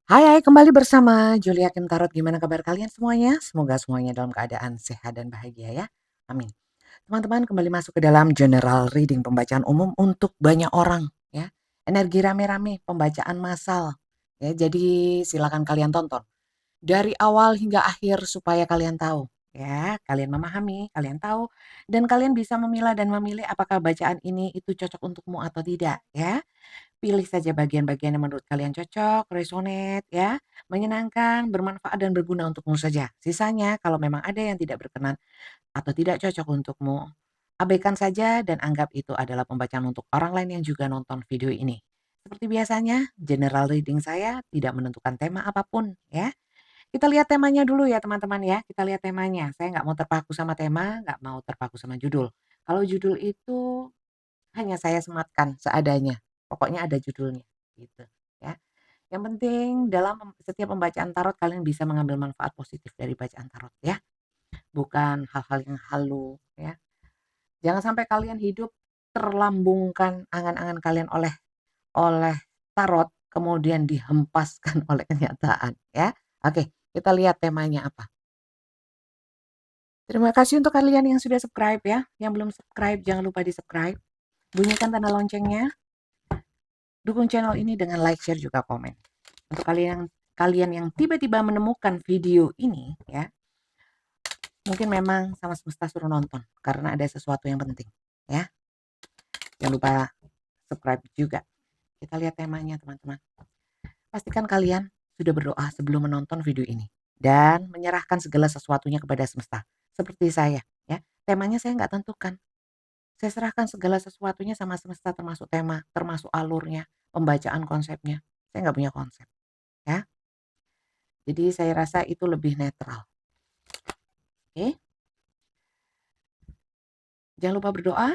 Hai, kembali bersama Julia Kim Tarot. Gimana kabar kalian semuanya? Semoga semuanya dalam keadaan sehat dan bahagia ya. Amin. Teman-teman kembali masuk ke dalam general reading pembacaan umum untuk banyak orang ya. Energi rame-rame, pembacaan massal. Ya, jadi silakan kalian tonton dari awal hingga akhir supaya kalian tahu ya, kalian memahami, kalian tahu dan kalian bisa memilah dan memilih apakah bacaan ini itu cocok untukmu atau tidak ya. Pilih saja bagian-bagian yang menurut kalian cocok, resonate ya, menyenangkan, bermanfaat dan berguna untukmu saja. Sisanya kalau memang ada yang tidak berkenan atau tidak cocok untukmu, abaikan saja dan anggap itu adalah pembacaan untuk orang lain yang juga nonton video ini. Seperti biasanya, general reading saya tidak menentukan tema apapun ya. Kita lihat temanya dulu ya teman-teman ya. Kita lihat temanya. Saya nggak mau terpaku sama tema, nggak mau terpaku sama judul. Kalau judul itu hanya saya sematkan seadanya, pokoknya ada judulnya, gitu, ya. Yang penting dalam setiap pembacaan tarot kalian bisa mengambil manfaat positif dari bacaan tarot ya, bukan hal-hal yang halu ya. Jangan sampai kalian hidup terlambungkan angan-angan kalian oleh oleh tarot, kemudian dihempaskan oleh kenyataan ya. Oke, kita lihat temanya apa. Terima kasih untuk kalian yang sudah subscribe ya, yang belum subscribe jangan lupa di-subscribe, bunyikan tanda loncengnya. Dukung channel ini dengan like, share, juga komen. Untuk kalian yang tiba-tiba menemukan video ini ya, mungkin memang sama semesta suruh nonton karena ada sesuatu yang penting ya. Jangan lupa subscribe juga. Kita lihat temanya teman-teman. Pastikan kalian sudah berdoa sebelum menonton video ini dan menyerahkan segala sesuatunya kepada semesta. Seperti saya ya. Temanya saya nggak tentukan. Saya serahkan segala sesuatunya sama semesta termasuk tema, termasuk alurnya, pembacaan konsepnya. Saya nggak punya konsep ya. Jadi saya rasa itu lebih netral. Oke. Jangan lupa berdoa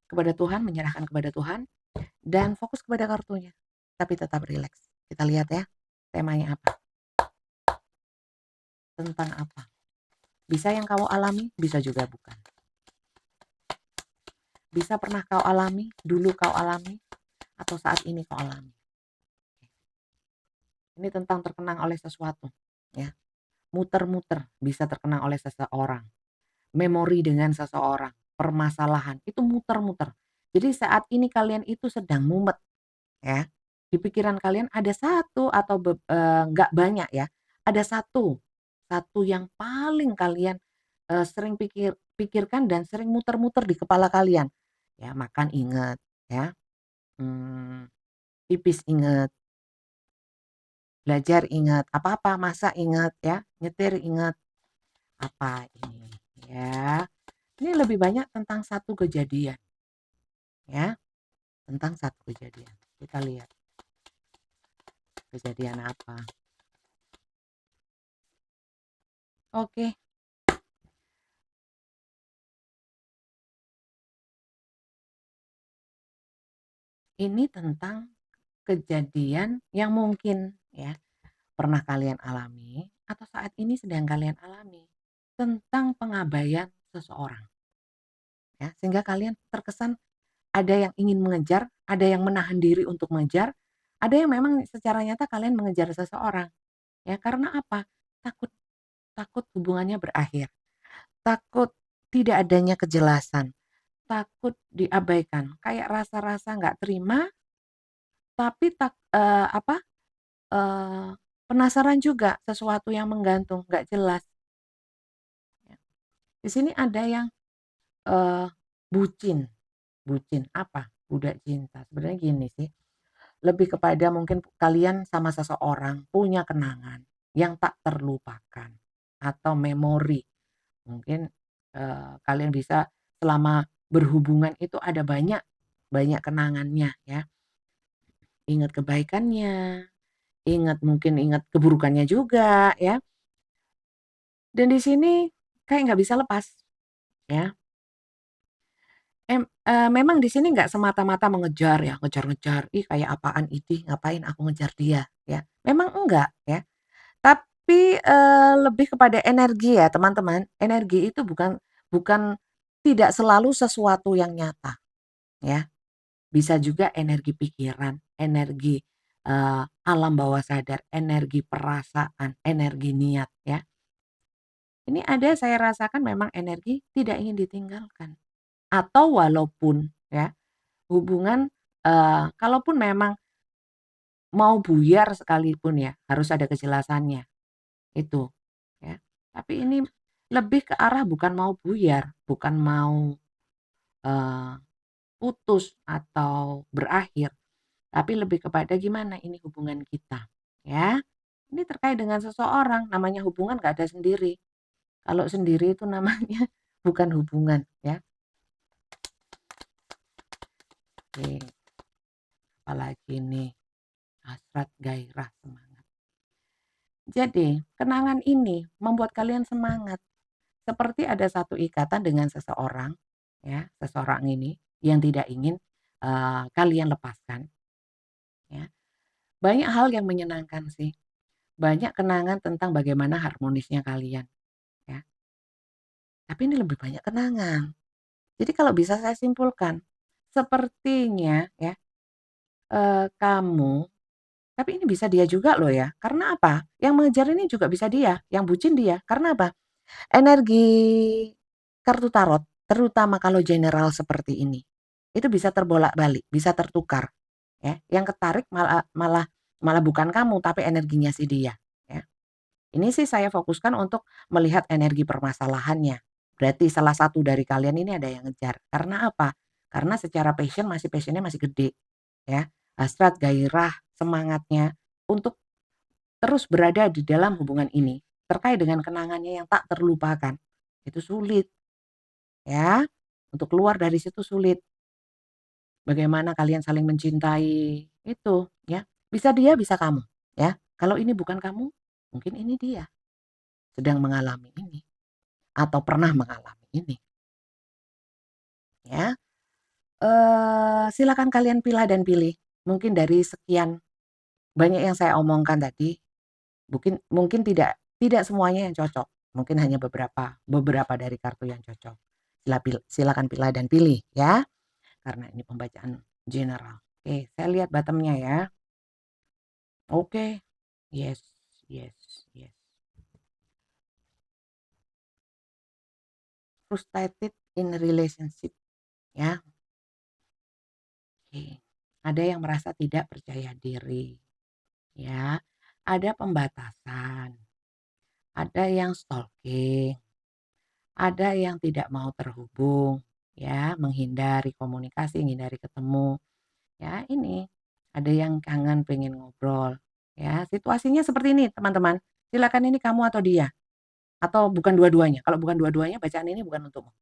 kepada Tuhan, menyerahkan kepada Tuhan dan fokus kepada kartunya. Tapi tetap rileks. Kita lihat ya, temanya apa? Tentang apa? Bisa yang kau alami, bisa juga bukan. Bisa pernah kau alami, dulu kau alami, atau saat ini kau alami. Ini tentang terkenang oleh sesuatu, ya. Muter-muter bisa terkenang oleh seseorang. Memori dengan seseorang, permasalahan, itu muter-muter. Jadi saat ini kalian itu sedang mumet, ya. Di pikiran kalian ada satu atau nggak banyak ya, ada satu, satu yang paling kalian, sering pikirkan dan sering muter-muter di kepala kalian. Ya makan inget ya, mmm, pipis inget, belajar inget, apa-apa masak inget ya, nyetir inget, apa ini ya. Ini lebih banyak tentang satu kejadian ya, tentang satu kejadian. Kita lihat kejadian apa. Oke. Ini tentang kejadian yang mungkin ya pernah kalian alami atau saat ini sedang kalian alami tentang pengabaian seseorang ya, sehingga kalian terkesan ada yang ingin mengejar, ada yang menahan diri untuk mengejar, ada yang memang secara nyata kalian mengejar seseorang ya. Karena apa? Takut, takut hubungannya berakhir, takut tidak adanya kejelasan, takut diabaikan, kayak rasa-rasa nggak terima tapi Eee, penasaran juga, sesuatu yang menggantung, nggak jelas, ya. Di sini ada yang, eee, bucin. Bucin apa? Budak cinta. Sebenarnya gini sih, lebih kepada mungkin kalian sama seseorang punya kenangan yang tak terlupakan atau memori. Mungkin, kalian bisa selama berhubungan itu ada banyak banyak kenangannya ya. Ingat kebaikannya, ingat keburukannya juga ya. Dan di sini kayak nggak bisa lepas, ya. Memang di sini nggak semata-mata mengejar ya, ngejar-ngejar, "Ih kayak apaan ini, ngapain aku ngejar dia?" Ya. Memang enggak ya, tapi, lebih kepada energi ya teman-teman. Energi itu bukan tidak selalu sesuatu yang nyata, ya. Bisa juga energi pikiran, energi, alam bawah sadar, energi perasaan, energi niat ya. Ini ada saya rasakan memang energi tidak ingin ditinggalkan. Atau walaupun ya, hubungan, kalaupun memang mau buyar sekalipun ya, harus ada kejelasannya, itu, ya. Tapi ini lebih ke arah bukan mau buyar, bukan mau, eee, putus atau berakhir, tapi lebih kepada gimana ini hubungan kita, ya. Ini terkait dengan seseorang, namanya hubungan nggak ada sendiri. Kalau sendiri itu namanya bukan hubungan, ya. Oke, apalagi nih, hasrat, gairah, semangat. Jadi, kenangan ini membuat kalian semangat. Seperti ada satu ikatan dengan seseorang, ya, seseorang ini yang tidak ingin, kalian lepaskan, ya. Banyak hal yang menyenangkan sih, banyak kenangan tentang bagaimana harmonisnya kalian, ya. Tapi ini lebih banyak kenangan. Jadi kalau bisa saya simpulkan, sepertinya ya, kamu tapi ini bisa dia juga loh ya, karena apa? Yang mengejar ini juga bisa dia, yang bucin dia, karena apa? Energi kartu tarot, terutama kalau general seperti ini, itu bisa terbolak-balik, bisa tertukar, ya. Yang ketarik malah malah malah bukan kamu, tapi energinya si dia, ya. Ini sih saya fokuskan untuk melihat energi permasalahannya. Berarti salah satu dari kalian ini ada yang ngejar. Karena apa? Karena secara passion-nya masih gede, ya. Hasrat, gairah, semangatnya untuk terus berada di dalam hubungan ini, terkait dengan kenangannya yang tak terlupakan, itu sulit, ya. Untuk keluar dari situ sulit. Bagaimana kalian saling mencintai, itu, ya. Bisa dia, bisa kamu, ya. Kalau ini bukan kamu, mungkin ini dia, sedang mengalami ini, atau pernah mengalami ini, ya. Silakan kalian pilah dan pilih, mungkin dari sekian banyak yang saya omongkan tadi, mungkin mungkin tidak semuanya yang cocok, mungkin hanya beberapa beberapa dari kartu yang cocok. Silakan pilah dan pilih ya, karena ini pembacaan general. Oke, saya lihat bottom-nya ya. Oke, yes, yes, yes. Frustrated in relationship ya. Oke. Ada yang merasa tidak percaya diri ya. Ada pembatasan, ada yang stalking, ada yang tidak mau terhubung ya, menghindari komunikasi, menghindari ketemu. Ya ini, ada yang kangen pengen ngobrol, ya situasinya seperti ini teman-teman, silakan ini kamu atau dia, atau bukan dua-duanya, kalau bukan dua-duanya bacaan ini bukan untukmu,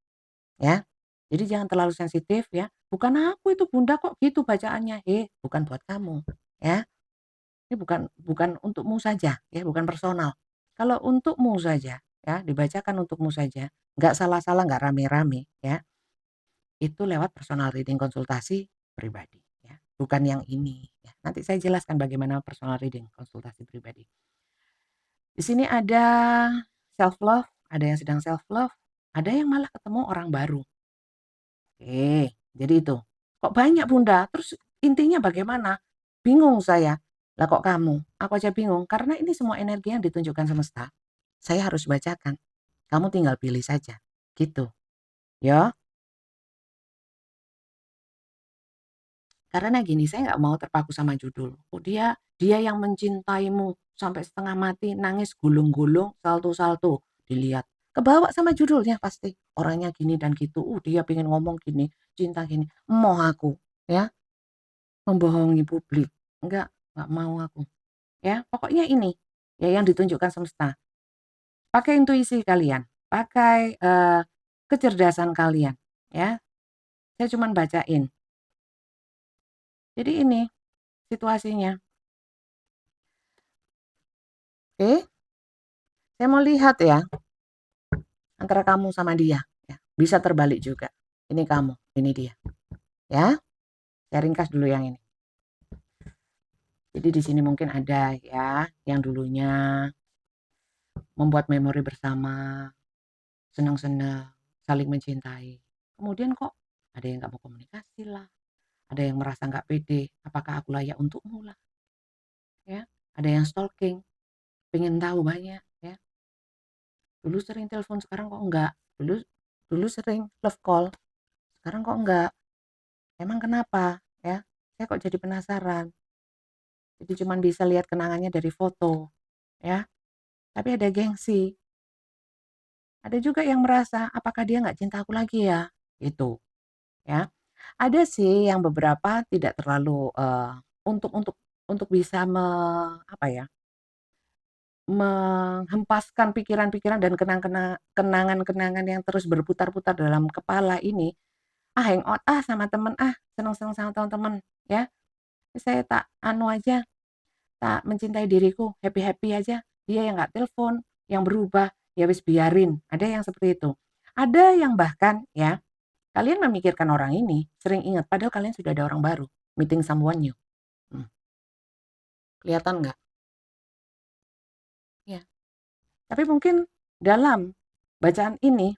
ya. Jadi jangan terlalu sensitif ya, "Bukan aku itu Bunda kok gitu bacaannya?" Bukan buat kamu, ya. Ini bukan bukan untukmu saja ya, bukan personal. Kalau untukmu saja ya, dibacakan untukmu saja, nggak salah-salah, nggak rame-rame ya. Itu lewat personal reading konsultasi pribadi ya, bukan yang ini ya. Nanti saya jelaskan bagaimana personal reading konsultasi pribadi. Di sini ada self love, ada yang sedang self love, ada yang malah ketemu orang baru. Jadi itu. Kok banyak Bunda? Terus intinya bagaimana? Bingung saya. Lah kok kamu? Aku aja bingung karena ini semua energi yang ditunjukkan semesta. Saya harus bacakan. Kamu tinggal pilih saja. Gitu. Ya. Karena gini, saya nggak mau terpaku sama judul. Oh dia yang mencintaimu sampai setengah mati, nangis gulung-gulung, salto-salto, dilihat. Kebawa sama judulnya pasti. Orangnya gini dan gitu. Dia pengen ngomong gini, cinta gini. Mau aku, ya, membohongi publik. Enggak mau aku. Ya, pokoknya ini ya yang ditunjukkan semesta. Pakai intuisi kalian, pakai kecerdasan kalian, ya. Saya cuman bacain. Jadi ini situasinya. Oke, saya mau lihat ya, antara kamu sama dia, ya. Bisa terbalik juga. Ini kamu, ini dia, ya. Saya ringkas dulu yang ini. Jadi di sini mungkin ada ya, yang dulunya membuat memori bersama, senang-senang, saling mencintai. Kemudian kok ada yang nggak mau komunikasi lah, ada yang merasa nggak pede, apakah aku layak untukmu lah. ya. Ada yang stalking, pengen tahu banyak, ya. Dulu sering telepon, sekarang kok enggak. Dulu dulu sering love call, sekarang kok enggak. Emang kenapa? Ya, saya kok jadi penasaran. Jadi cuman bisa lihat kenangannya dari foto, ya. Tapi ada gengsi. Ada juga yang merasa, apakah dia nggak cinta aku lagi ya? Itu, ya. Ada sih yang beberapa tidak terlalu, untuk bisa apa ya, menghempaskan pikiran-pikiran dan kenangan-kenangan yang terus berputar-putar dalam kepala ini, hangout sama temen seneng-seneng sama teman-teman, ya. Saya tak anu aja, tak mencintai diriku, happy-happy aja, dia yang nggak telepon, yang berubah, ya wis biarin, ada yang seperti itu. Ada yang bahkan ya, kalian memikirkan orang ini, sering ingat padahal kalian sudah ada orang baru, meeting someone new. Mmm, kelihatan nggak? Ya. Tapi mungkin dalam bacaan ini,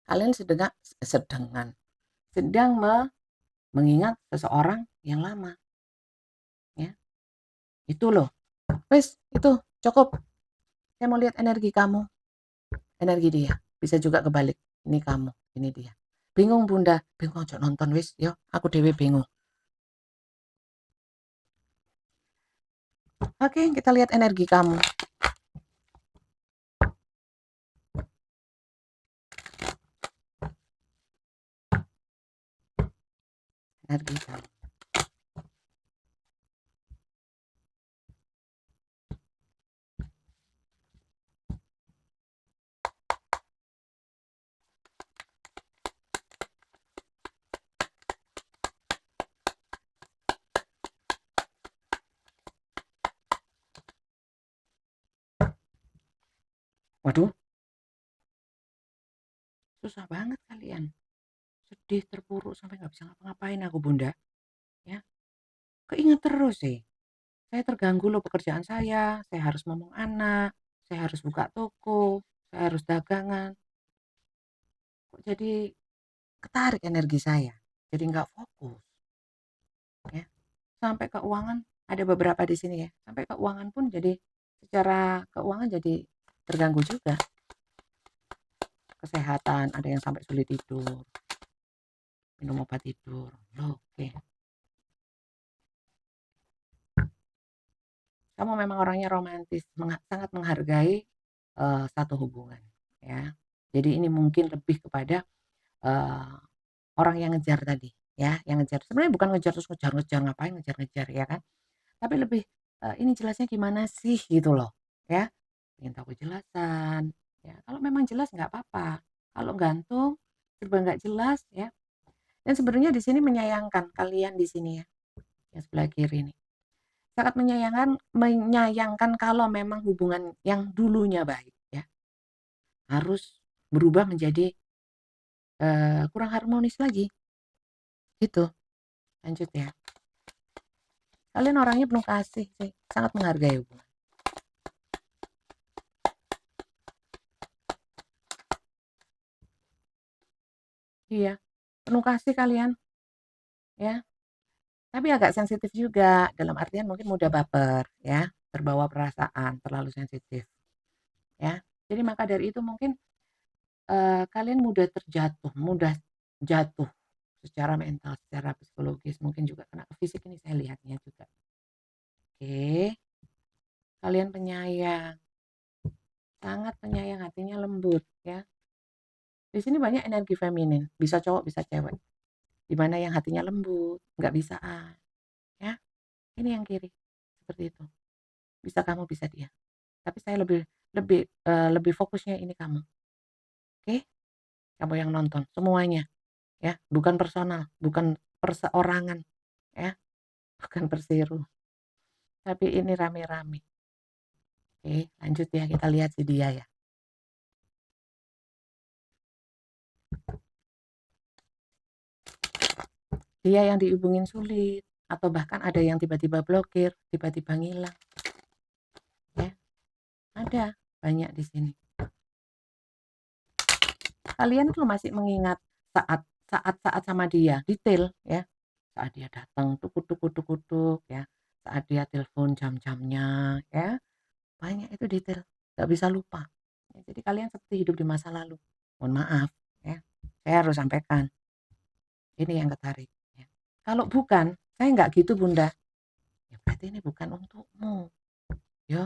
kalian sedang mengingat seseorang yang lama, ya. Itu loh. Wis, itu cukup. Saya mau lihat energi kamu, energi dia. Bisa juga kebalik. Ini kamu, ini dia. Bingung Bunda, bingung ojo nonton wis, yo aku dewe bingung. Oke, kita lihat energi kamu. Energi kamu. Waduh, susah banget kalian. Sedih, terpuruk sampai nggak bisa ngapa-ngapain aku Bunda, ya. Keinget terus sih. Saya terganggu loh pekerjaan saya harus ngomong anak, saya harus buka toko, saya harus dagangan. Kok jadi ketarik energi saya, jadi nggak fokus, ya. Sampai keuangan, ada beberapa di sini ya, sampai keuangan pun jadi secara keuangan jadi terganggu juga. Kesehatan, ada yang sampai sulit tidur, minum obat tidur. Loh, oke. Kamu memang orangnya romantis, sangat menghargai satu hubungan, ya. Jadi ini mungkin lebih kepada eh, orang yang ngejar tadi, ya, yang ngejar. Sebenarnya bukan ngejar terus ngejar-ngejar, ngapain ngejar-ngejar, ya kan? Tapi lebih, ini jelasnya gimana sih gitu loh, ya. Ingin tahu kejelasan, ya. Kalau memang jelas nggak apa-apa, kalau gantung, serba nggak jelas, ya. Dan sebenarnya di sini menyayangkan kalian di sini ya, yang sebelah kiri nih. Sangat menyayangkan kalau memang hubungan yang dulunya baik, ya, harus berubah menjadi, kurang harmonis lagi, gitu. Lanjut ya. Kalian orangnya penuh kasih sih, sangat menghargai hubungan. Iya, penuh kasih kalian, ya. Tapi agak sensitif juga, dalam artian mungkin mudah baper, ya, terbawa perasaan, terlalu sensitif, ya. Jadi maka dari itu mungkin, kalian mudah terjatuh, mudah jatuh secara mental, secara psikologis, mungkin juga kena ke fisik ini saya lihatnya juga. Oke, kalian penyayang, sangat penyayang, hatinya lembut, ya. Di sini banyak energi feminin, bisa cowok, bisa cewek. Di mana yang hatinya lembut, nggak bisaan, ya. Ini yang kiri, seperti itu. Bisa kamu, bisa dia. Tapi saya lebih lebih lebih fokusnya ini kamu, oke? Kamu yang nonton semuanya, ya, bukan personal, bukan perseorangan, ya, bukan perseru, tapi ini rame-rame. Oke, lanjut ya, kita lihat si dia ya. Dia yang dihubungin sulit, atau bahkan ada yang tiba-tiba blokir, tiba-tiba ngilang, ya. Ada banyak di sini. Kalian tuh masih mengingat saat-saat sama dia, detail ya. Saat dia datang tuh kutuk-kutuk-kutuk ya. saat dia telepon jam-jamnya ya, banyak itu detail, nggak bisa lupa. Ya, jadi kalian seperti hidup di masa lalu. Mohon maaf ya, saya harus sampaikan, ini yang ketarik ya. Kalau bukan, saya nggak gitu Bunda, ya berarti ini bukan untukmu, ya.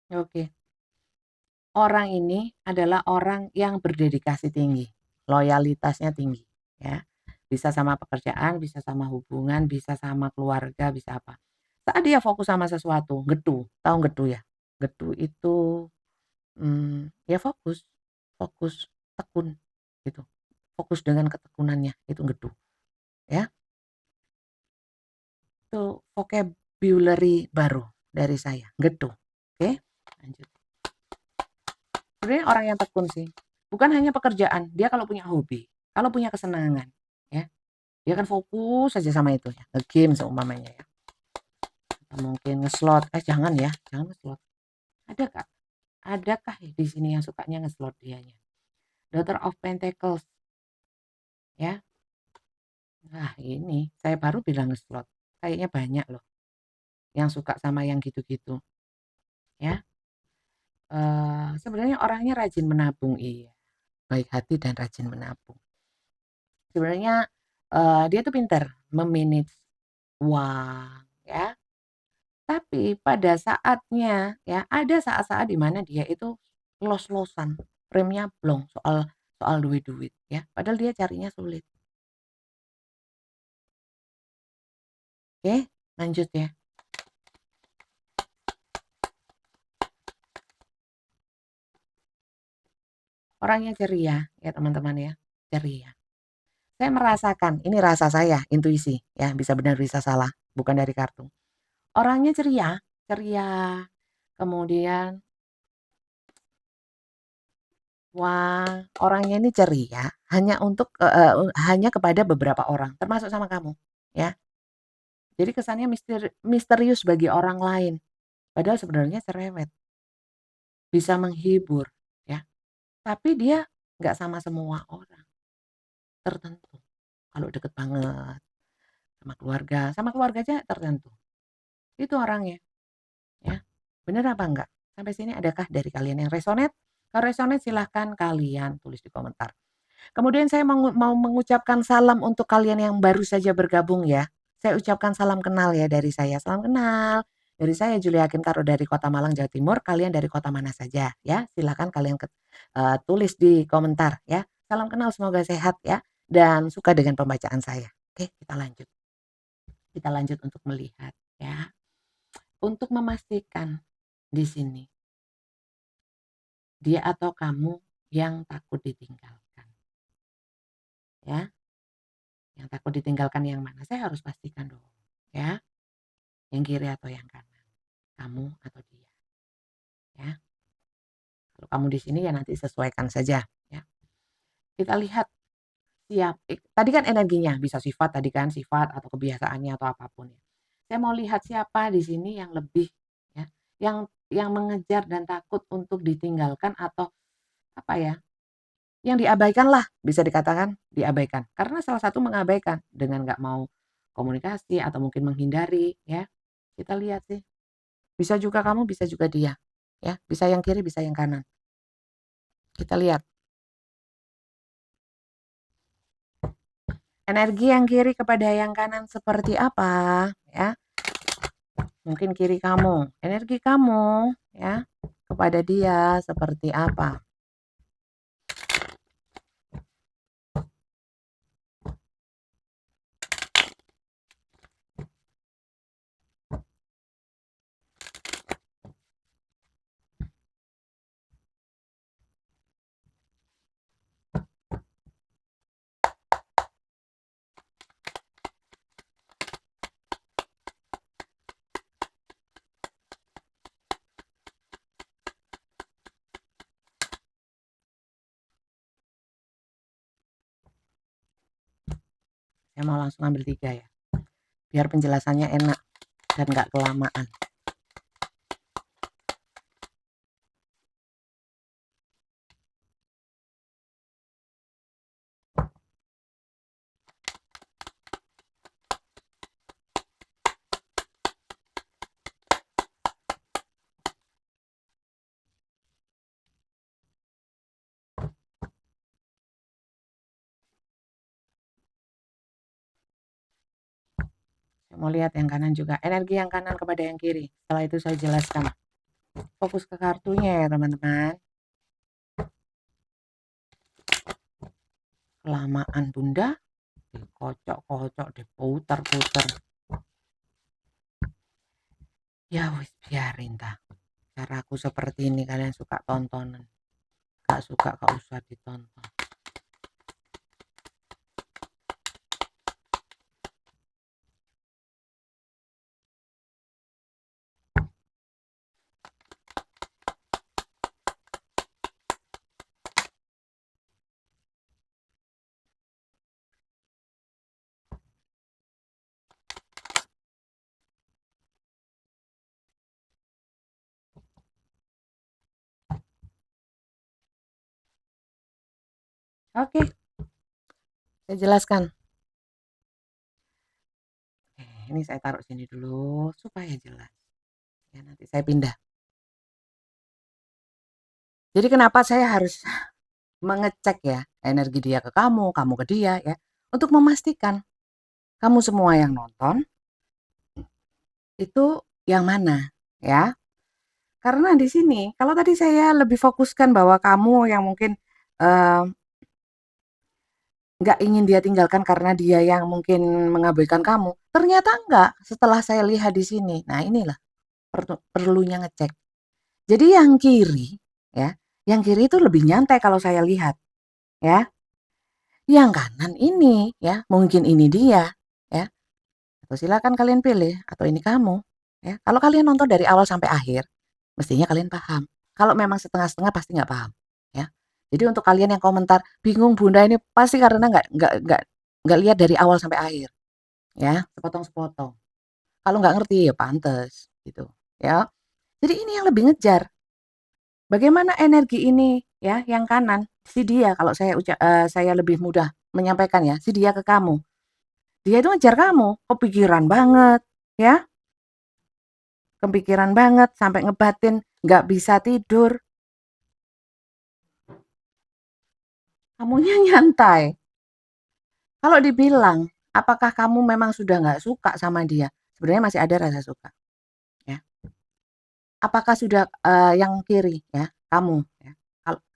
Oke. Orang ini adalah orang yang berdedikasi tinggi, loyalitasnya tinggi, ya. Bisa sama pekerjaan, bisa sama hubungan, bisa sama keluarga, bisa apa. Saat dia fokus sama sesuatu, getu, tahu getu ya? Getu itu, ya fokus, fokus, tekun, gitu. Fokus dengan ketekunannya, itu getu, ya. Itu vocabulary baru dari saya, getu. Oke, lanjut. Sebenarnya orang yang tekun sih, bukan hanya pekerjaan, dia kalau punya hobi, kalau punya kesenangan, ya, dia kan fokus saja sama itu ya, nge-game seumpamanya ya, atau mungkin nge-slot, jangan ya, jangan nge-slot. Adakah adakah di sini yang sukanya nge-slot dianya? Daughter of Pentacles, ya. Nah ini, saya baru bilang nge-slot, kayaknya banyak loh yang suka sama yang gitu-gitu, ya. Sebenarnya orangnya rajin menabung, iya, baik hati dan rajin menabung. Sebenarnya, dia tuh pintar me-manage uang ya, tapi pada saatnya ya, ada saat-saat di mana dia itu los-losan, remnya blong soal soal duit-duit ya, padahal dia carinya sulit. Oke, lanjut ya. Orangnya ceria ya teman-teman ya, ceria. Saya merasakan, ini rasa saya, intuisi ya, bisa benar bisa salah, bukan dari kartu. Orangnya ceria, ceria, kemudian wah, orangnya ini ceria hanya untuk hanya kepada beberapa orang, termasuk sama kamu, ya. Jadi kesannya misterius bagi orang lain, padahal sebenarnya cerewet, bisa menghibur, ya. Tapi dia nggak sama semua orang, tertentu. Kalau deket banget sama keluarga aja tertentu. Itu orangnya, ya. Bener apa enggak? Sampai sini adakah dari kalian yang resonate? Kalau resonate silahkan kalian tulis di komentar. Kemudian saya mau mengucapkan salam untuk kalian yang baru saja bergabung ya. Saya ucapkan salam kenal ya dari saya. Salam kenal. Dari saya Julia Hakim Karo dari Kota Malang, Jawa Timur. Kalian dari kota mana saja ya. Silakan kalian tulis di komentar ya. Salam kenal, semoga sehat ya. Dan suka dengan pembacaan saya. Oke, kita lanjut. Kita lanjut untuk melihat ya. Untuk memastikan di sini dia atau kamu yang takut ditinggalkan. Ya. Yang takut ditinggalkan yang mana? Saya harus pastikan dong, ya. Yang kiri atau yang kanan? Kamu atau dia, ya. Kalau kamu di sini ya nanti sesuaikan saja, ya. Kita lihat tadi kan energinya bisa sifat tadi kan, sifat atau kebiasaannya atau apapun ya. Saya mau lihat siapa di sini yang lebih ya, yang mengejar dan takut untuk ditinggalkan atau apa ya, yang diabaikan lah, bisa dikatakan diabaikan. Karena salah satu mengabaikan dengan nggak mau komunikasi atau mungkin menghindari ya. Kita lihat sih. Bisa juga kamu, bisa juga dia. Ya, bisa yang kiri, bisa yang kanan. Kita lihat. Energi yang kiri kepada yang kanan seperti apa, ya? Mungkin kiri kamu, energi kamu ya kepada dia seperti apa? Saya mau langsung ambil 3 ya. Biar penjelasannya enak dan nggak kelamaan. Mau lihat yang kanan juga, energi yang kanan kepada yang kiri. Setelah itu saya jelaskan. Fokus ke kartunya ya teman-teman. Kelamaan bunda, dikocok-kocok, diputar-putar. Ya wis biarin dah. Caraku seperti ini kalian suka tontonan. Gak suka gak usah ditonton. Oke, saya jelaskan. Ini saya taruh sini dulu supaya jelas. Ya, nanti saya pindah. Jadi kenapa saya harus mengecek ya energi dia ke kamu ke dia ya, untuk memastikan kamu semua yang nonton itu yang mana ya. Karena di sini kalau tadi saya lebih fokuskan bahwa kamu yang mungkin eh, nggak ingin dia tinggalkan karena dia yang mungkin mengabaikan kamu. Ternyata enggak, setelah saya lihat di sini. Nah, inilah perlunya ngecek. Jadi yang kiri ya, yang kiri itu lebih nyantai kalau saya lihat ya. Yang kanan ini ya, mungkin ini dia ya. Atau silakan kalian pilih atau ini kamu ya. Kalau kalian nonton dari awal sampai akhir, mestinya kalian paham. Kalau memang setengah-setengah pasti nggak paham ya. Jadi untuk kalian yang komentar bingung bunda ini pasti karena nggak lihat dari awal sampai akhir ya, sepotong-sepotong. Kalau nggak ngerti ya pantes gitu ya. Jadi ini yang lebih ngejar. Bagaimana energi ini ya, yang kanan si dia kalau saya lebih mudah menyampaikan ya, si dia ke kamu. Dia itu ngejar kamu, kepikiran banget ya, kepikiran banget sampai ngebatin nggak bisa tidur. Kamunya nyantai. Kalau dibilang, apakah kamu memang sudah nggak suka sama dia? Sebenarnya masih ada rasa suka ya. Apakah sudah yang kiri ya, kamu ya.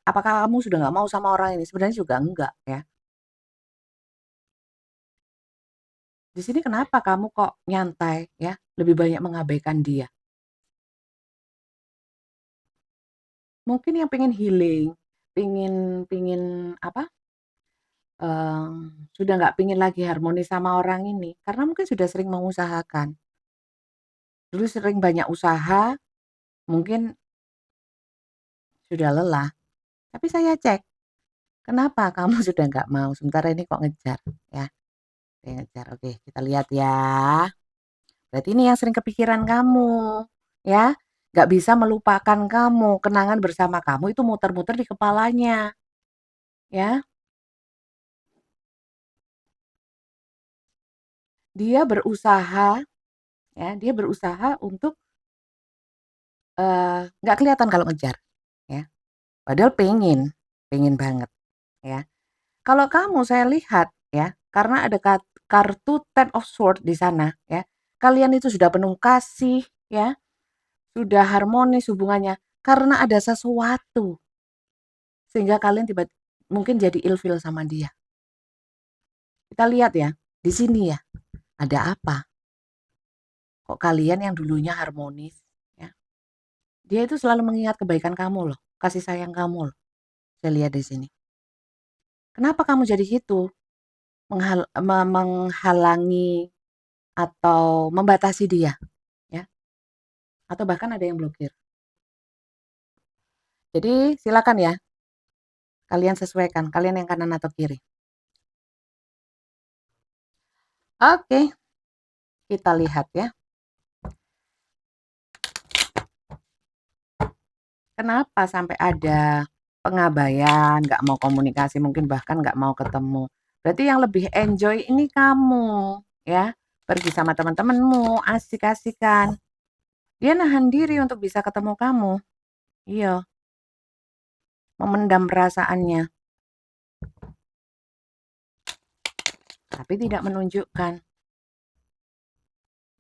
Apakah kamu sudah nggak mau sama orang ini? Sebenarnya juga enggak ya. Di sini kenapa kamu kok nyantai ya, lebih banyak mengabaikan dia? Mungkin yang pengen healing, pingin pingin apa, sudah nggak pingin lagi harmonis sama orang ini, karena mungkin sudah sering mengusahakan. Dulu sering banyak usaha, mungkin sudah lelah, tapi saya cek, kenapa kamu sudah nggak mau, sementara ini kok ngejar, ya, dia ngejar. Oke, kita lihat ya. Berarti ini yang sering kepikiran kamu, ya. Nggak bisa melupakan kamu, kenangan bersama kamu itu muter-muter di kepalanya, ya. Dia berusaha, ya, dia berusaha untuk nggak kelihatan kalau ngejar, ya. Padahal pengen banget, ya. Kalau kamu saya lihat, ya, karena ada kartu Ten of Swords di sana, ya. Kalian itu sudah penuh kasih, ya, sudah harmonis hubungannya karena ada sesuatu sehingga kalian tiba mungkin jadi ilfil sama dia. Kita lihat ya, di sini ya, ada apa? Kok kalian yang dulunya harmonis, ya. Dia itu selalu mengingat kebaikan kamu loh, kasih sayang kamu loh. Saya lihat di sini. Kenapa kamu jadi gitu? Menghalangi atau membatasi dia, ya? Atau bahkan ada yang blokir. Jadi silakan ya, kalian sesuaikan, kalian yang kanan atau kiri. Oke, kita lihat ya. Kenapa sampai ada pengabaian, nggak mau komunikasi, mungkin bahkan nggak mau ketemu. Berarti yang lebih enjoy ini kamu, ya. Pergi sama teman-temanmu, asik-asikan. Dia nahan diri untuk bisa ketemu kamu. Iya, memendam perasaannya, tapi tidak menunjukkan.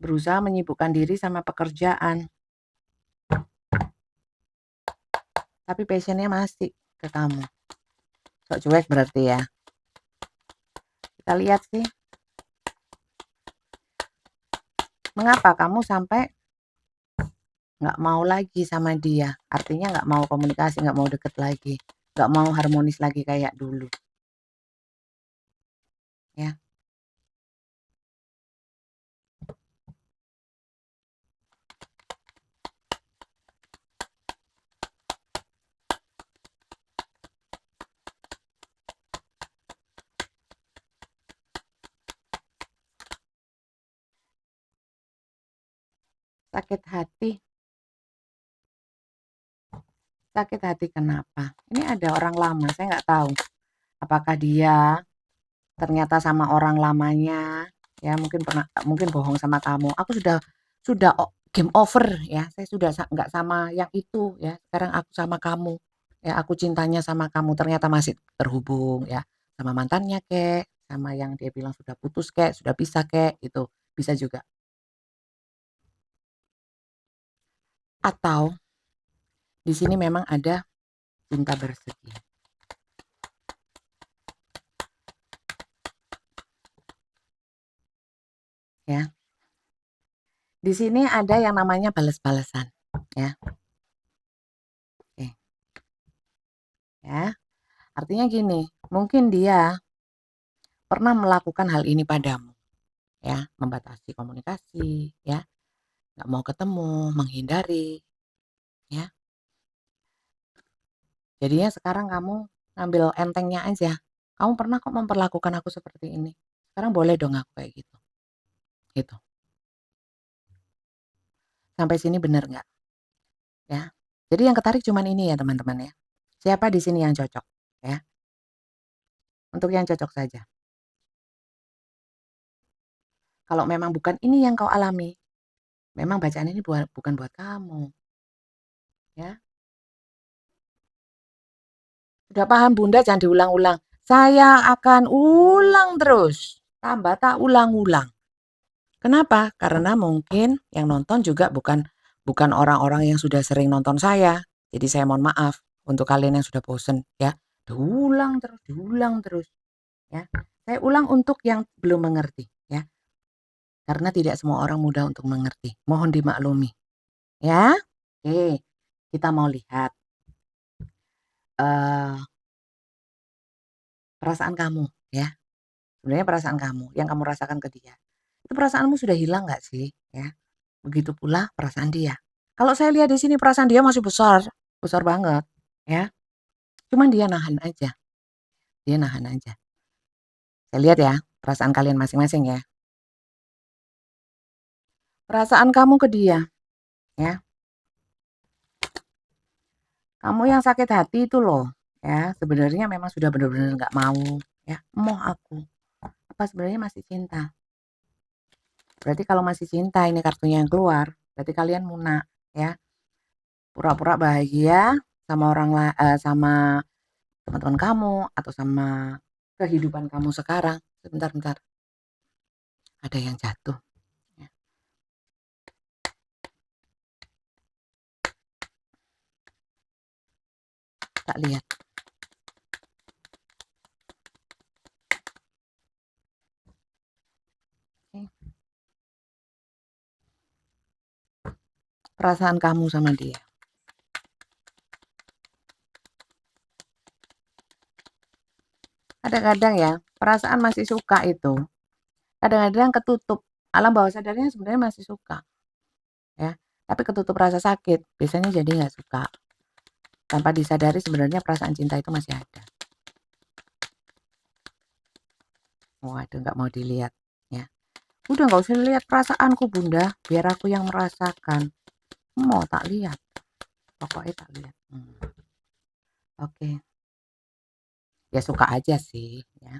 berusaha menyibukkan diri sama pekerjaan, tapi passion-nya masih ke kamu. Sok cuek berarti ya. Kita lihat sih, mengapa kamu sampai nggak mau lagi sama dia? Artinya nggak mau komunikasi, nggak mau deket lagi, nggak mau harmonis lagi kayak dulu, ya. Sakit hati, sakit hati kenapa? Ini ada orang lama, saya nggak tahu apakah dia ternyata sama orang lamanya, ya mungkin bohong sama kamu. Aku sudah game over ya, saya sudah nggak sama yang itu ya, sekarang aku sama kamu, ya aku cintanya sama kamu, ternyata masih terhubung ya, sama mantannya kek, sama yang dia bilang sudah putus kek, sudah pisah kek, itu bisa juga. Atau di sini memang ada cinta bersegi, ya. Di sini ada yang namanya balas-balasan, ya. Oke, ya. Artinya gini, mungkin dia pernah melakukan hal ini padamu, ya, membatasi komunikasi, ya, nggak mau ketemu, menghindari, ya. Jadinya sekarang kamu ngambil entengnya aja. Kamu pernah kok memperlakukan aku seperti ini. Sekarang boleh dong aku kayak gitu. Gitu. Sampai sini bener nggak? Ya. Jadi yang ketarik cuman ini ya teman-teman ya. Siapa di sini yang cocok? Ya. Untuk yang cocok saja. Kalau memang bukan ini yang kau alami, memang bacaan ini bukan buat kamu. Ya. Sudah paham Bunda, jangan diulang-ulang. Saya akan ulang terus. Tambah tak ulang-ulang. Kenapa? Karena mungkin yang nonton juga bukan bukan orang-orang yang sudah sering nonton saya. Jadi saya mohon maaf untuk kalian yang sudah bosen ya. Diulang terus ya. Saya ulang untuk yang belum mengerti ya. Karena tidak semua orang mudah untuk mengerti. Mohon dimaklumi ya. Oke, kita mau lihat eh perasaan kamu ya. Sebenarnya perasaan kamu yang kamu rasakan ke dia. Itu perasaanmu sudah hilang nggak sih ya? Begitu pula perasaan dia. Kalau saya lihat di sini perasaan dia masih besar, besar banget, ya. Cuman dia nahan aja, dia nahan aja. Saya lihat ya, perasaan kalian masing-masing ya. Perasaan kamu ke dia, ya. Kamu yang sakit hati itu loh, ya. Sebenarnya memang sudah benar-benar nggak mau, ya. Emoh aku. Apa sebenarnya masih cinta? Berarti kalau masih cinta ini kartunya yang keluar, berarti kalian muna, ya. Pura-pura bahagia sama sama teman-teman kamu atau sama kehidupan kamu sekarang. Sebentar, ada yang jatuh. Ya. Tak lihat. Oke. Perasaan kamu sama dia. Kadang-kadang ya, perasaan masih suka itu. Kadang-kadang ketutup. Alam bawah sadarnya sebenarnya masih suka. Ya. Tapi ketutup rasa sakit. Biasanya jadi nggak suka. Tanpa disadari sebenarnya perasaan cinta itu masih ada. Waduh, nggak mau dilihat. Ya. Udah nggak usah lihat perasaanku bunda. Biar aku yang merasakan. Mau tak lihat. Pokoknya tak lihat. Oke. Ya suka aja sih. Ya.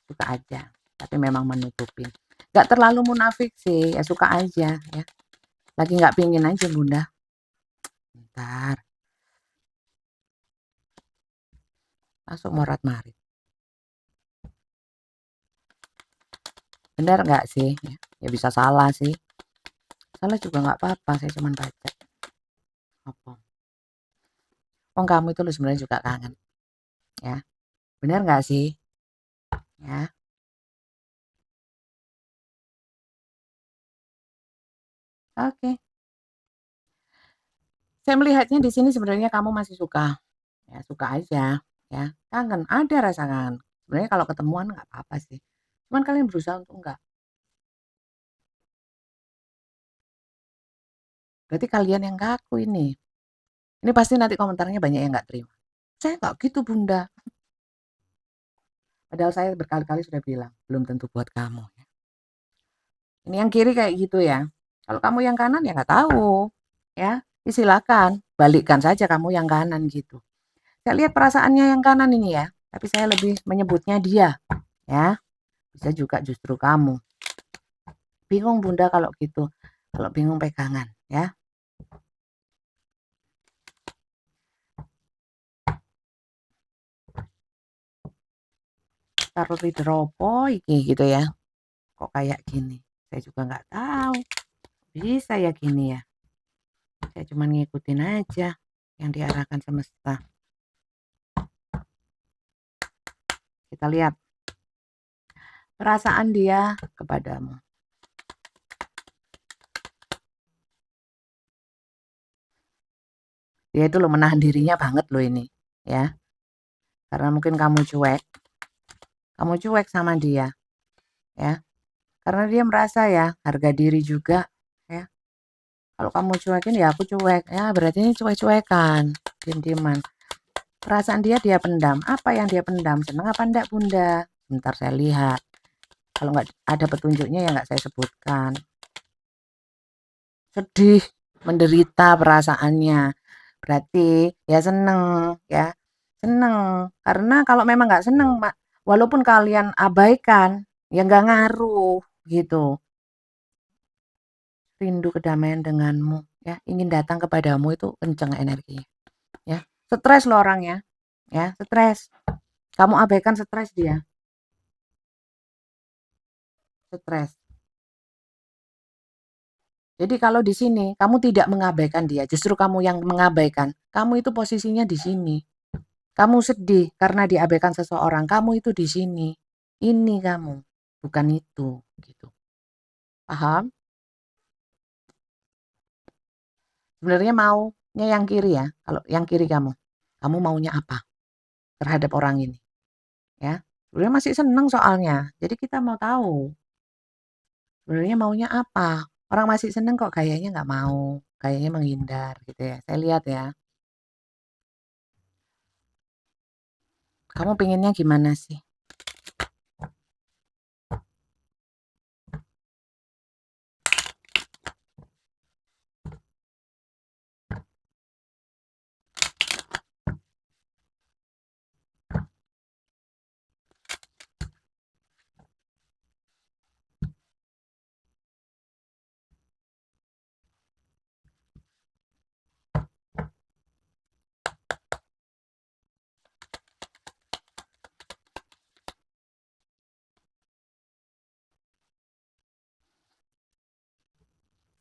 Suka aja. Tapi memang menutupin. Nggak terlalu munafik sih. Ya suka aja. Ya. Lagi nggak pingin aja bunda. Bentar. Masuk morat marit. Benar nggak sih? Ya, ya bisa salah sih. salah juga nggak apa-apa, saya cuman baca. Apa? Oh kamu itu loh sebenarnya juga kangen, ya. Bener nggak sih? Ya, oke. Saya melihatnya di sini sebenarnya kamu masih suka, ya suka aja, ya. Kangen, ada rasa kangen. Sebenarnya kalau ketemuan nggak apa-apa sih. Cuman kalian berusaha untuk enggak. Berarti kalian yang kaku ini. Ini pasti nanti komentarnya banyak yang nggak terima. Saya nggak gitu bunda. Padahal saya berkali-kali sudah bilang, belum tentu buat kamu. Ini yang kiri kayak gitu ya. Kalau kamu yang kanan ya nggak tahu. Ya, silakan. Balikkan saja kamu yang kanan gitu. Saya lihat perasaannya yang kanan ini ya. Tapi saya lebih menyebutnya dia. Ya, bisa juga justru kamu. Bingung bunda kalau gitu. Kalau bingung pegangan ya. Taruh reader opo iki gitu ya. Kok kayak gini? Saya juga nggak tahu. Bisa ya gini ya. Saya cuma ngikutin aja yang diarahkan semesta. Kita lihat perasaan dia kepadamu. Dia itu loh menahan dirinya banget loh ini, ya. Karena mungkin kamu cuek sama dia, ya. Karena dia merasa ya harga diri juga, ya. Kalau kamu cuekin ya aku cuek, ya berarti ini cuek-cuekan, diem-dieman. Perasaan dia pendam. Apa yang dia pendam? Senang apa enggak bunda? Bentar saya lihat. Kalau nggak ada petunjuknya ya nggak saya sebutkan. Sedih, menderita perasaannya. Berarti ya seneng, ya. Seneng. Karena kalau memang nggak seneng, walaupun kalian abaikan, ya nggak ngaruh gitu. Rindu kedamaian denganmu, ya. Ingin datang kepadamu itu kenceng energinya, ya. Stres loh orangnya, ya. Stres. Kamu abaikan stres dia. Stres. Jadi kalau di sini kamu tidak mengabaikan dia, justru kamu yang mengabaikan. Kamu itu posisinya di sini. Kamu sedih karena diabaikan seseorang. Kamu itu di sini. Ini kamu, bukan itu, gitu. Paham? Sebenarnya maunya yang kiri ya. Kalau yang kiri kamu maunya apa terhadap orang ini? Ya, sebenarnya masih seneng soalnya. Jadi kita mau tahu sebenarnya maunya apa. Orang masih seneng kok kayaknya nggak mau, kayaknya menghindar gitu ya. Saya lihat ya. Kamu pinginnya gimana sih?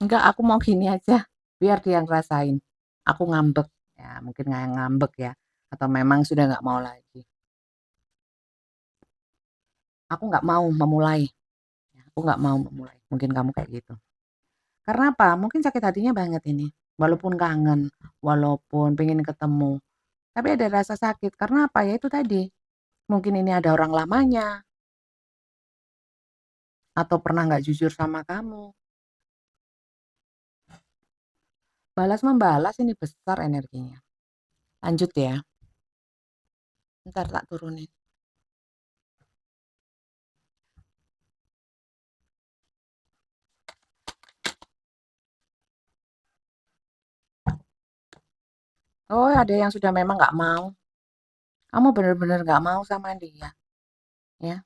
Enggak, aku mau gini aja, biar dia ngerasain. Aku ngambek, ya mungkin nggak ngambek ya, atau memang sudah nggak mau lagi. Aku nggak mau memulai, ya, aku nggak mau memulai. Mungkin kamu kayak gitu. Karena apa? Mungkin sakit hatinya banget ini. Walaupun kangen, walaupun pengen ketemu, tapi ada rasa sakit. Karena apa? Ya itu tadi. Mungkin ini ada orang lamanya, atau pernah nggak jujur sama kamu. Balas membalas ini besar energinya. Lanjut ya. Ntar tak turunin. Oh, ada yang sudah memang nggak mau. Kamu benar-benar nggak mau sama dia, ya.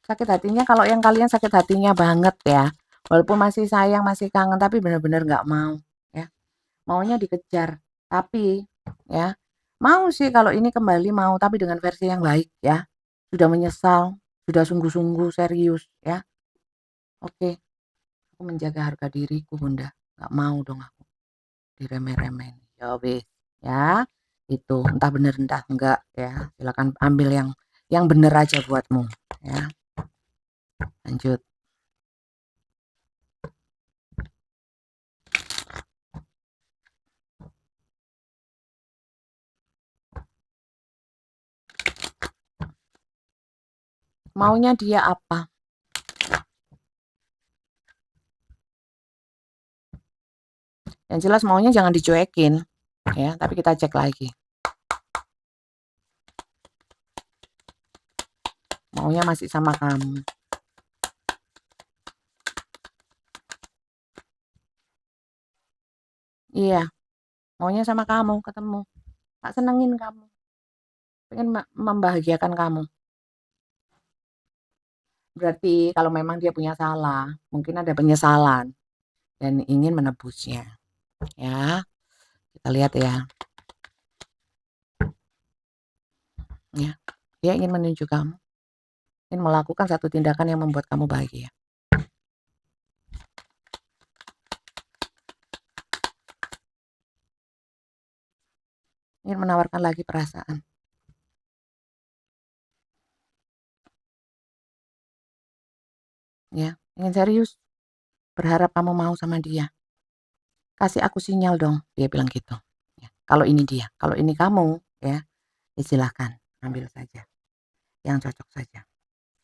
Sakit hatinya kalau yang kalian sakit hatinya banget ya. Walaupun masih sayang, masih kangen, tapi benar-benar nggak mau, ya. Maunya dikejar. Tapi, ya, mau sih kalau ini kembali mau, tapi dengan versi yang baik, ya. Sudah menyesal, sudah sungguh-sungguh serius, ya. Oke, aku menjaga harga diriku, Bunda. Nggak mau dong aku diremeh-remehin. Ya wis, ya. Itu, entah bener entah enggak ya. Silakan ambil yang bener aja buatmu, ya. Lanjut. Maunya dia apa? Yang jelas maunya jangan dicuekin, ya. Tapi kita cek lagi. Maunya masih sama kamu. Iya, maunya sama kamu, ketemu. Tak senengin kamu. Pengen membahagiakan kamu. Berarti kalau memang dia punya salah, mungkin ada penyesalan dan ingin menebusnya. Ya, kita lihat ya. Ya, dia ingin menuju kamu, ingin melakukan satu tindakan yang membuat kamu bahagia. Ingin menawarkan lagi perasaan. Ya, ingin serius. Berharap kamu mau sama dia. Kasih aku sinyal dong, dia bilang gitu. Ya, kalau ini dia, kalau ini kamu, ya, silahkan ambil saja yang cocok saja.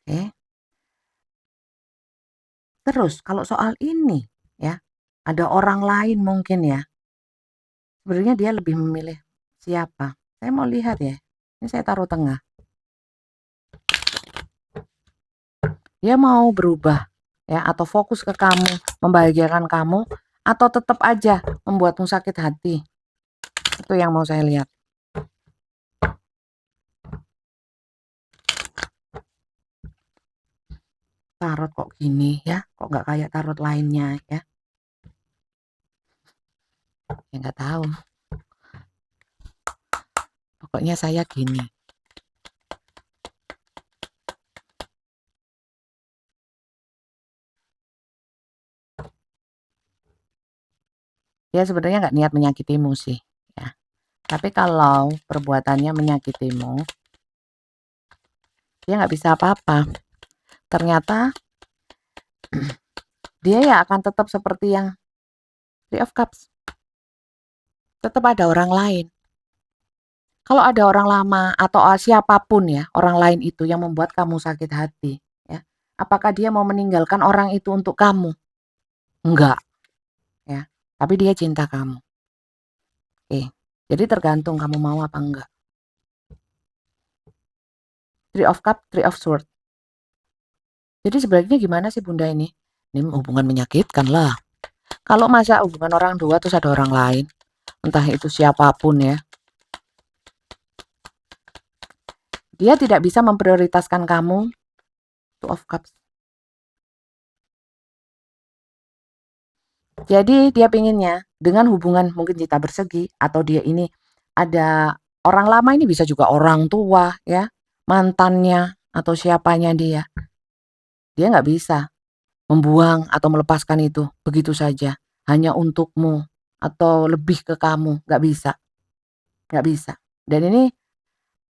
Oke. Terus kalau soal ini, ya, ada orang lain mungkin ya. Sebenarnya dia lebih memilih siapa? Saya mau lihat ya. Ini saya taruh tengah. Dia mau berubah ya atau fokus ke kamu, membahagiakan kamu atau tetap aja membuatmu sakit hati. Itu yang mau saya lihat. Tarot kok gini ya? Kok nggak kayak tarot lainnya ya? Ya nggak tahu. Pokoknya saya gini. Dia sebenarnya nggak niat menyakitimu sih, ya. Tapi kalau perbuatannya menyakitimu, dia nggak bisa apa-apa. Ternyata dia ya akan tetap seperti yang Three of Cups. Tetap ada orang lain. Kalau ada orang lama atau siapapun ya, orang lain itu yang membuat kamu sakit hati, ya. Apakah dia mau meninggalkan orang itu untuk kamu? Enggak, ya. Tapi dia cinta kamu. Oke. Jadi tergantung kamu mau apa enggak. Three of Cup, Three of Sword. Jadi sebenarnya gimana sih Bunda ini? Ini hubungan menyakitkan lah. Kalau masa hubungan orang dua terus ada orang lain, entah itu siapapun ya, dia tidak bisa memprioritaskan kamu. Two of Cups. Jadi dia pinginnya dengan hubungan mungkin cinta bersegi atau dia ini ada orang lama ini bisa juga orang tua ya, mantannya atau siapanya dia. Dia nggak bisa membuang atau melepaskan itu begitu saja hanya untukmu atau lebih ke kamu, nggak bisa, nggak bisa. Dan ini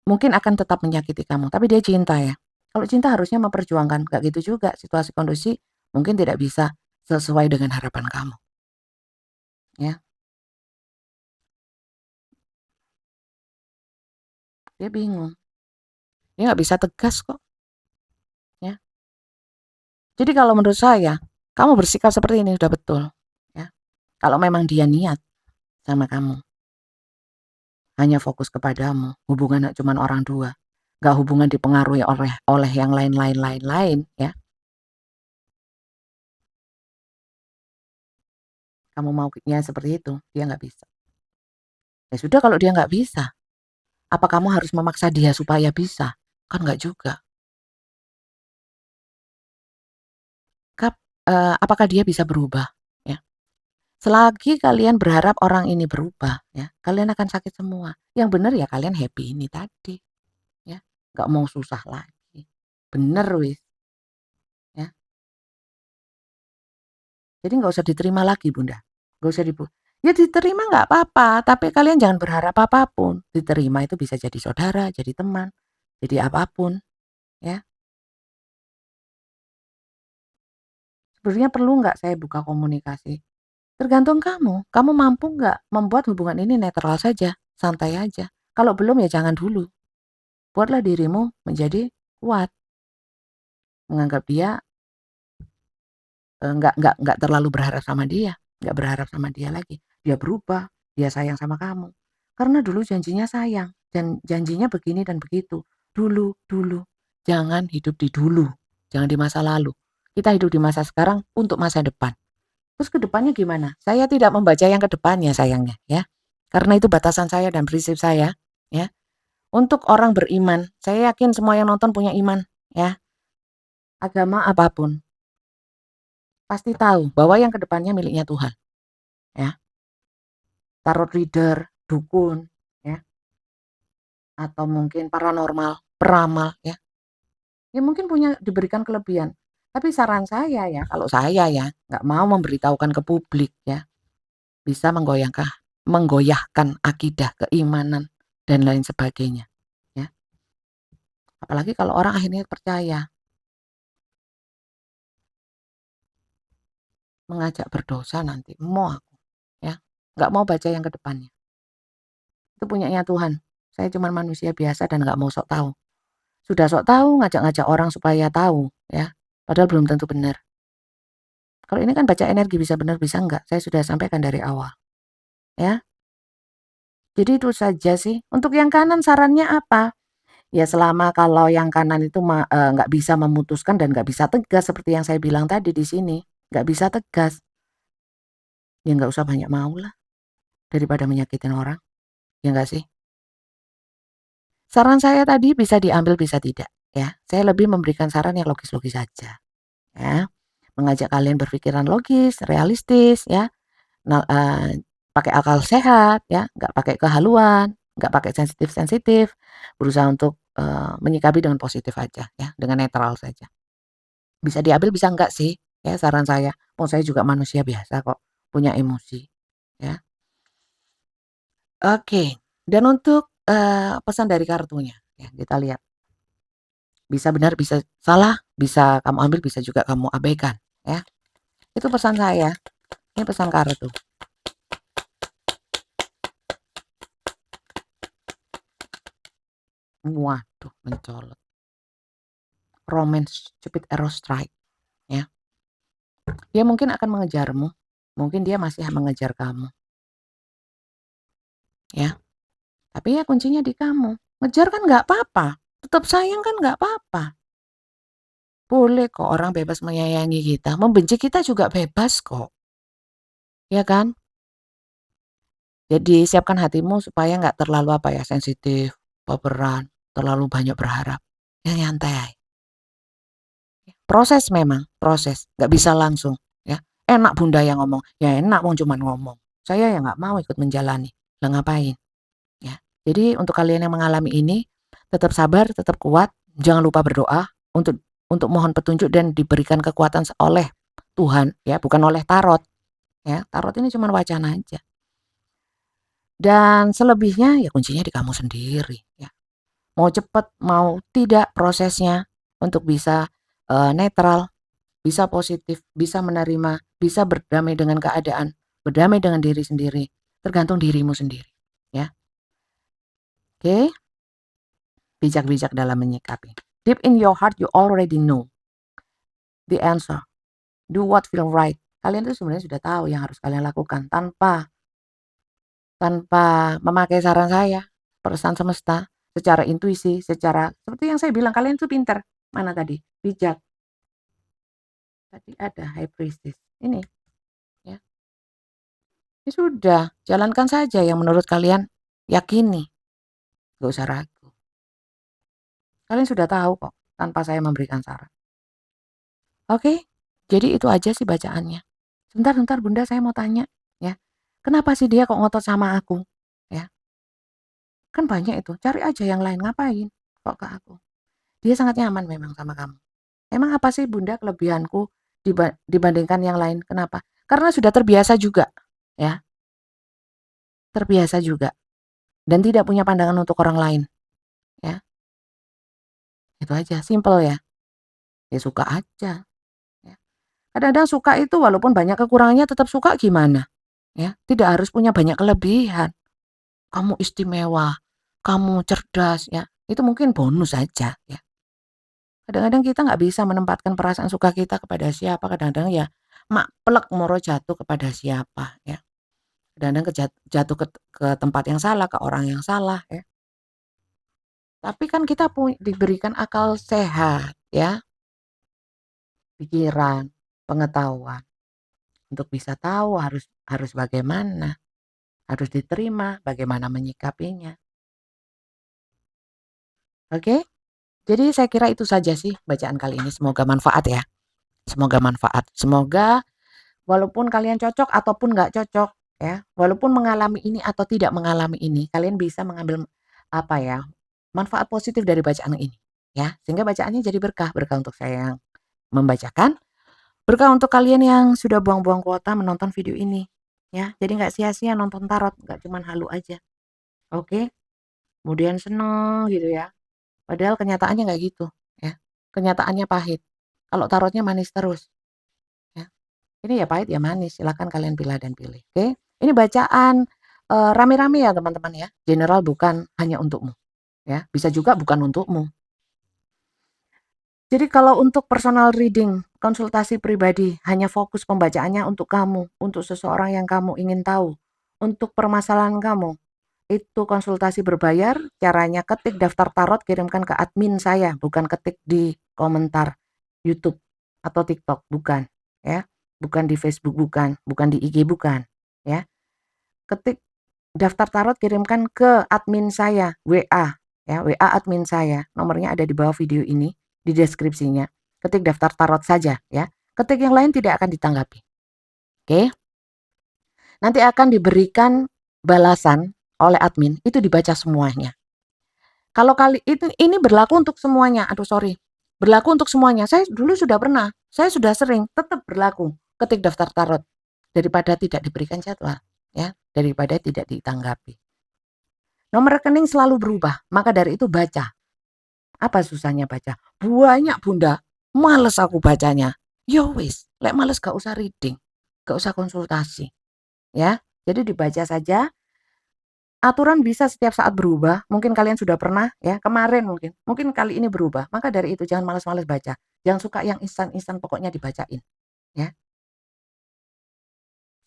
mungkin akan tetap menyakiti kamu, tapi dia cinta ya. Kalau cinta harusnya memperjuangkan, nggak gitu juga. Situasi kondisi mungkin tidak bisa sesuai dengan harapan kamu, ya. Dia bingung, dia nggak bisa tegas kok, ya. Jadi kalau menurut saya, kamu bersikap seperti ini sudah betul, ya. Kalau memang dia niat sama kamu, hanya fokus kepadamu, hubungan cuma orang dua, nggak hubungan dipengaruhi oleh yang lain-lain, ya. Kamu maunya seperti itu, dia nggak bisa. Ya sudah kalau dia nggak bisa, apa kamu harus memaksa dia supaya bisa? Kan nggak juga. Apakah dia bisa berubah? Ya. Selagi kalian berharap orang ini berubah, ya, kalian akan sakit semua. Yang benar ya kalian happy ini tadi, ya. Nggak mau susah lagi. Bener wis, ya. Jadi nggak usah diterima lagi Bunda, nggak usah ya diterima nggak apa-apa, tapi kalian jangan berharap apapun. Diterima itu bisa jadi saudara, jadi teman, jadi apapun, ya. Sebenarnya perlu nggak saya buka komunikasi? Tergantung kamu mampu nggak membuat hubungan ini netral saja, santai aja. Kalau belum ya jangan dulu. Buatlah dirimu menjadi kuat, menganggap dia nggak terlalu berharap sama dia, nggak berharap sama dia lagi. Dia berubah, dia sayang sama kamu. Karena dulu janjinya sayang, dan janjinya begini dan begitu. Dulu, dulu. Jangan hidup di dulu, jangan di masa lalu. Kita hidup di masa sekarang untuk masa depan. Terus ke depannya gimana? Saya tidak membaca yang ke depannya sayangnya, ya. Karena itu batasan saya dan prinsip saya, ya. Untuk orang beriman, saya yakin semua yang nonton punya iman, ya. Agama apapun, pasti tahu bahwa yang ke depannya miliknya Tuhan, ya. Tarot reader, dukun, ya, atau mungkin paranormal, peramal, ya. Ya mungkin punya diberikan kelebihan. Tapi saran saya ya, kalau saya ya, nggak mau memberitahukan ke publik ya, bisa menggoyahkan akidah, keimanan, dan lain sebagainya. Ya. Apalagi kalau orang akhirnya percaya, mengajak berdosa nanti, mau aku, ya, nggak mau baca yang ke depannya. Itu punyanya Tuhan. Saya cuma manusia biasa dan nggak mau sok tahu. Sudah sok tahu, ngajak-ngajak orang supaya tahu, ya. Padahal belum tentu benar. Kalau ini kan baca energi bisa benar bisa enggak. Saya sudah sampaikan dari awal, ya. Jadi itu saja sih. Untuk yang kanan sarannya apa? Ya selama kalau yang kanan itu nggak bisa memutuskan dan nggak bisa tegas seperti yang saya bilang tadi di sini, nggak bisa tegas, ya nggak usah banyak mau lah daripada menyakitin orang, ya nggak sih? Saran saya tadi bisa diambil bisa tidak, ya. Saya lebih memberikan saran yang logis-logis saja, ya. Mengajak kalian berpikiran logis, realistis, ya. Nah, pakai akal sehat, ya, nggak pakai kehaluan, nggak pakai sensitif-sensitif, berusaha untuk menyikapi dengan positif aja, ya, dengan netral saja. Bisa diambil bisa enggak sih, ya saran saya. Oh saya juga manusia biasa kok, punya emosi, ya. Oke, dan untuk, pesan dari kartunya, ya kita lihat. Bisa benar, bisa salah, bisa kamu ambil, bisa juga kamu abaikan, ya. Itu pesan saya, ini pesan kartu. Waduh, mencolok. Romance, Cupid Arrow Strike, ya. Dia mungkin akan mengejarmu, mungkin dia masih mengejar kamu, ya. Tapi ya kuncinya di kamu. Ngejar kan nggak apa-apa, tetap sayang kan nggak apa-apa. Boleh kok orang bebas menyayangi kita, membenci kita juga bebas kok, ya kan? Jadi siapkan hatimu supaya nggak terlalu apa ya, sensitif, baperan, terlalu banyak berharap. Ya nyantai. Proses memang, proses, nggak bisa langsung, ya. Enak Bunda yang ngomong, ya enak wong cuman ngomong. Saya ya nggak mau ikut menjalani, lah ngapain, ya. Jadi untuk kalian yang mengalami ini, tetap sabar, tetap kuat, jangan lupa berdoa untuk mohon petunjuk dan diberikan kekuatan oleh Tuhan, ya, bukan oleh tarot, ya. Tarot ini cuman wacana aja. Dan selebihnya ya kuncinya di kamu sendiri, ya. Mau cepat, mau tidak prosesnya untuk bisa netral, bisa positif, bisa menerima, bisa berdamai dengan keadaan, berdamai dengan diri sendiri, tergantung dirimu sendiri, ya. Oke, bijak-bijak dalam menyikapi. Deep in your heart you already know the answer. Do what feel right. Kalian tuh sebenarnya sudah tahu yang harus kalian lakukan tanpa tanpa memakai saran saya, pesan semesta, secara intuisi, secara seperti yang saya bilang kalian tuh pintar. Mana tadi? Bijak. Tadi ada high priestess. Ini, ya. Ya sudah, jalankan saja yang menurut kalian yakini, gak usah ragu. Kalian sudah tahu kok tanpa saya memberikan saran. Oke, jadi itu aja sih bacaannya. Sebentar Bunda saya mau tanya, ya. Kenapa sih dia kok ngotot sama aku? Ya, kan banyak itu. Cari aja yang lain ngapain kok ke aku? Dia sangat nyaman memang sama kamu. Emang apa sih Bunda kelebihanku dibandingkan yang lain? Kenapa? Karena sudah terbiasa juga, ya, terbiasa juga dan tidak punya pandangan untuk orang lain, ya. Itu aja, simple ya. Ya suka aja, ya. Kadang-kadang suka itu walaupun banyak kekurangannya tetap suka gimana, ya. Tidak harus punya banyak kelebihan. Kamu istimewa, kamu cerdas, ya. Itu mungkin bonus saja, ya. Kadang-kadang kita nggak bisa menempatkan perasaan suka kita kepada siapa, kadang-kadang ya mak plek moro jatuh kepada siapa, ya. Kadang-kadang jatuh ke tempat yang salah, ke orang yang salah, ya. Tapi kan kita diberikan akal sehat, ya, pikiran, pengetahuan untuk bisa tahu harus harus bagaimana, harus diterima, bagaimana menyikapinya. Oke? Jadi saya kira itu saja sih bacaan kali ini. Semoga manfaat ya. Semoga manfaat. Semoga walaupun kalian cocok ataupun nggak cocok, ya, walaupun mengalami ini atau tidak mengalami ini, kalian bisa mengambil apa ya, manfaat positif dari bacaan ini, ya. Sehingga bacaannya jadi berkah, berkah untuk saya yang membacakan, berkah untuk kalian yang sudah buang-buang kuota menonton video ini, ya. Jadi nggak sia-sia nonton tarot, nggak cuman halu aja. Oke? Kemudian seneng gitu ya. Padahal kenyataannya nggak gitu, ya. Kenyataannya pahit. Kalau tarotnya manis terus, ya. Ini ya pahit ya manis, silakan kalian pilih dan pilih, oke? Ini bacaan, rame-rame ya teman-teman ya, general bukan hanya untukmu, ya, bisa juga bukan untukmu. Jadi kalau untuk personal reading, konsultasi pribadi, hanya fokus pembacaannya untuk kamu, untuk seseorang yang kamu ingin tahu, untuk permasalahan kamu, itu konsultasi berbayar, caranya ketik daftar tarot, kirimkan ke admin saya, bukan ketik di komentar YouTube atau TikTok, bukan, ya. Bukan di Facebook, bukan di IG, bukan, ya. Ketik daftar tarot, kirimkan ke admin saya, WA, ya, WA admin saya. Nomornya ada di bawah video ini, di deskripsinya. Ketik daftar tarot saja, ya. Ketik yang lain tidak akan ditanggapi. Oke? Nanti akan diberikan balasan oleh admin, itu dibaca semuanya. Kalau kali itu ini berlaku untuk semuanya. Aduh sorry. Berlaku untuk semuanya. Saya dulu sudah pernah. Saya sudah sering. Tetap berlaku. Ketik daftar tarot. Daripada tidak diberikan jadwal. Ya. Daripada tidak ditanggapi. Nomor rekening selalu berubah. Maka dari itu baca. Apa susahnya baca? Banyak bunda. Males aku bacanya. Yo wis. Lek males gak usah reading. Gak usah konsultasi. Ya. Jadi dibaca saja. Aturan bisa setiap saat berubah, mungkin kalian sudah pernah ya, kemarin mungkin kali ini berubah. Maka dari itu jangan malas-malas baca. Jangan suka yang instan-instan pokoknya dibacain, ya.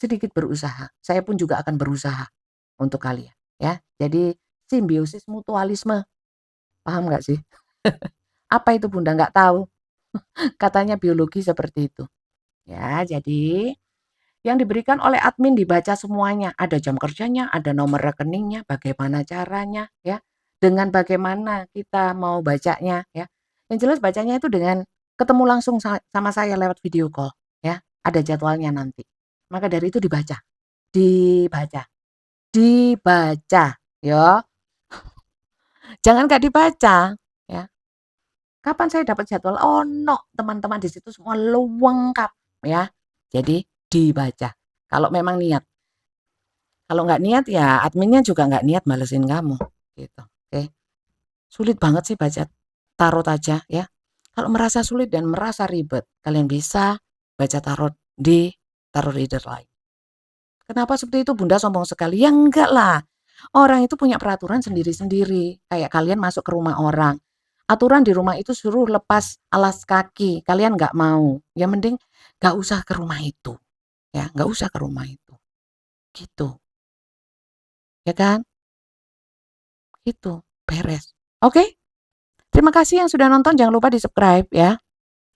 Sedikit berusaha. Saya pun juga akan berusaha untuk kalian, ya. Jadi simbiosis mutualisme, paham nggak sih? Apa itu Bunda? Nggak tahu. Katanya biologi seperti itu. Ya, jadi yang diberikan oleh admin dibaca semuanya, ada jam kerjanya, ada nomor rekeningnya, bagaimana caranya, ya. Dengan bagaimana kita mau bacanya, ya. Yang jelas bacanya itu dengan ketemu langsung sama saya lewat video call, ya. Ada jadwalnya nanti. Maka dari itu dibaca, dibaca, dibaca, ya. Jangan nggak dibaca, ya. Kapan saya dapat jadwal? Oh no, teman-teman di situ semua lengkap, ya. Jadi dibaca. Kalau memang niat. Kalau nggak niat ya adminnya juga nggak niat balesin kamu, gitu. Oke. Sulit banget sih baca tarot aja ya. Kalau merasa sulit dan merasa ribet, kalian bisa baca tarot di tarot reader lain. Kenapa seperti itu Bunda sombong sekali? Ya enggak lah. Orang itu punya peraturan sendiri-sendiri. Kayak kalian masuk ke rumah orang. Aturan di rumah itu suruh lepas alas kaki. Kalian nggak mau. Ya mending nggak usah ke rumah itu. Ya nggak usah ke rumah itu. Gitu. Ya kan? Gitu. Beres. Oke? Terima kasih yang sudah nonton. Jangan lupa di-subscribe ya.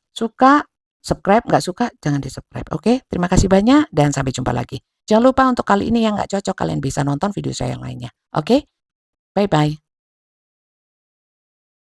Suka, subscribe. Nggak suka, jangan di-subscribe. Oke? Terima kasih banyak dan sampai jumpa lagi. Jangan lupa untuk kali ini yang nggak cocok, kalian bisa nonton video saya yang lainnya. Oke? Bye-bye.